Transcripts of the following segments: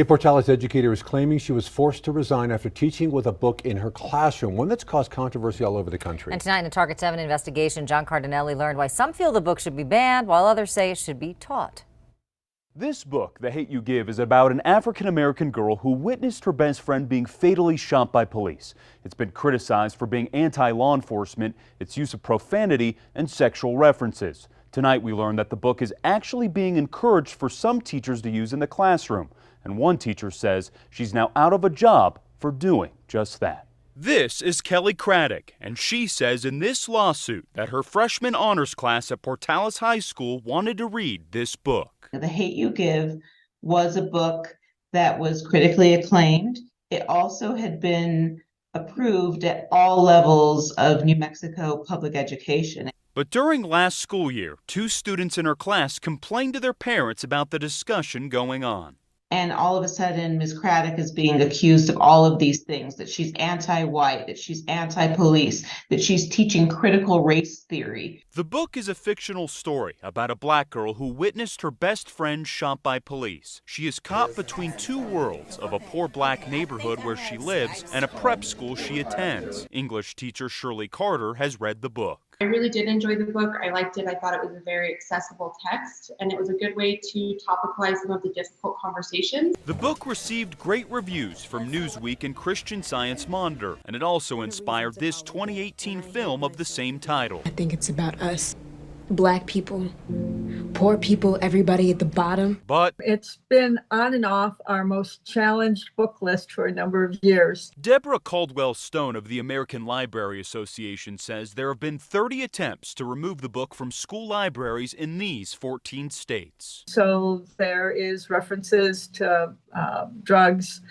A Portales educator is claiming she was forced to resign after teaching with a book in her classroom, one that's caused controversy all over the country. And tonight in the Target 7 investigation, John Cardinelli learned why some feel the book should be banned, while others say it should be taught. This book, The Hate U Give, is about an African-American girl who witnessed her best friend being fatally shot by police. It's been criticized for being anti-law enforcement, its use of profanity, and sexual references. Tonight we learned that the book is actually being encouraged for some teachers to use in the classroom. And one teacher says she's now out of a job for doing just that. This is Kelly Craddock, and she says in this lawsuit that her freshman honors class at Portales High School wanted to read this book. The Hate U Give was a book that was critically acclaimed. It also had been approved at all levels of New Mexico public education. But during last school year, 2 students in her class complained to their parents about the discussion going on. And all of a sudden, Ms. Craddock is being accused of all of these things, that she's anti-white, that she's anti-police, that she's teaching critical race theory. The book is a fictional story about a black girl who witnessed her best friend shot by police. She is caught between 2 worlds of a poor black neighborhood where she lives and a prep school she attends. English teacher Shirley Carter has read the book. I really did enjoy the book. I liked it. I thought it was a very accessible text, and it was a good way to topicalize some of the difficult conversations. The book received great reviews from Newsweek and Christian Science Monitor, and it also inspired this 2018 film of the same title. I think it's about us, black people, poor people, everybody at the bottom. But it's been on and off our most challenged book list for a number of years. Deborah Caldwell Stone of the American Library Association says there have been 30 attempts to remove the book from school libraries in these 14 states. So there is references to drugs,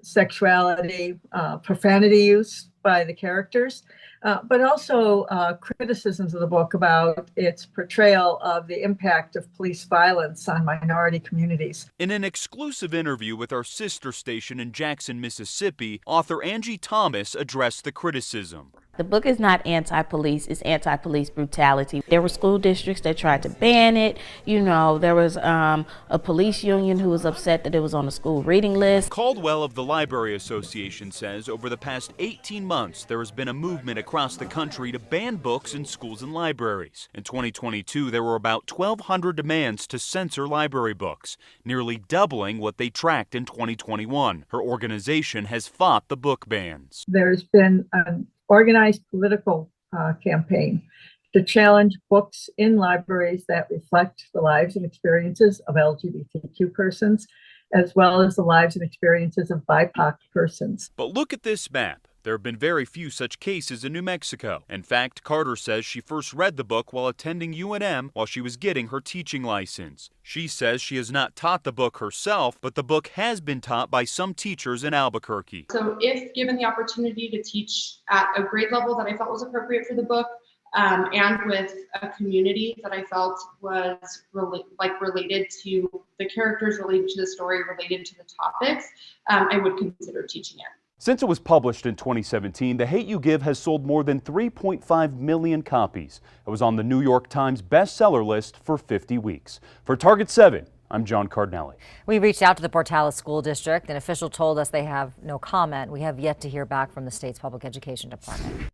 sexuality, profanity use by the characters, but also criticisms of the book about its portrayal of the impact of police violence on minority communities. In an exclusive interview with our sister station in Jackson, Mississippi, author Angie Thomas addressed the criticism. The book is not anti-police, it's anti-police brutality. There were school districts that tried to ban it. You know, there was a police union who was upset that it was on the school reading list. Caldwell of the Library Association says over the past 18 months, there has been a movement across the country to ban books in schools and libraries. In 2022, there were about 1,200 demands to censor library books, nearly doubling what they tracked in 2021. Her organization has fought the book bans. There's been an organized political campaign to challenge books in libraries that reflect the lives and experiences of LGBTQ persons, as well as the lives and experiences of BIPOC persons. But look at this map. There have been very few such cases in New Mexico. In fact, Carter says she first read the book while attending UNM while she was getting her teaching license. She says she has not taught the book herself, but the book has been taught by some teachers in Albuquerque. So if given the opportunity to teach at a grade level that I felt was appropriate for the book, and with a community that I felt was related to the characters, related to the story, related to the topics, I would consider teaching it. Since it was published in 2017, The Hate U Give has sold more than 3.5 million copies. It was on the New York Times bestseller list for 50 weeks. For Target 7, I'm John Cardinelli. We reached out to the Portales School District. An official told us they have no comment. We have yet to hear back from the state's public education department.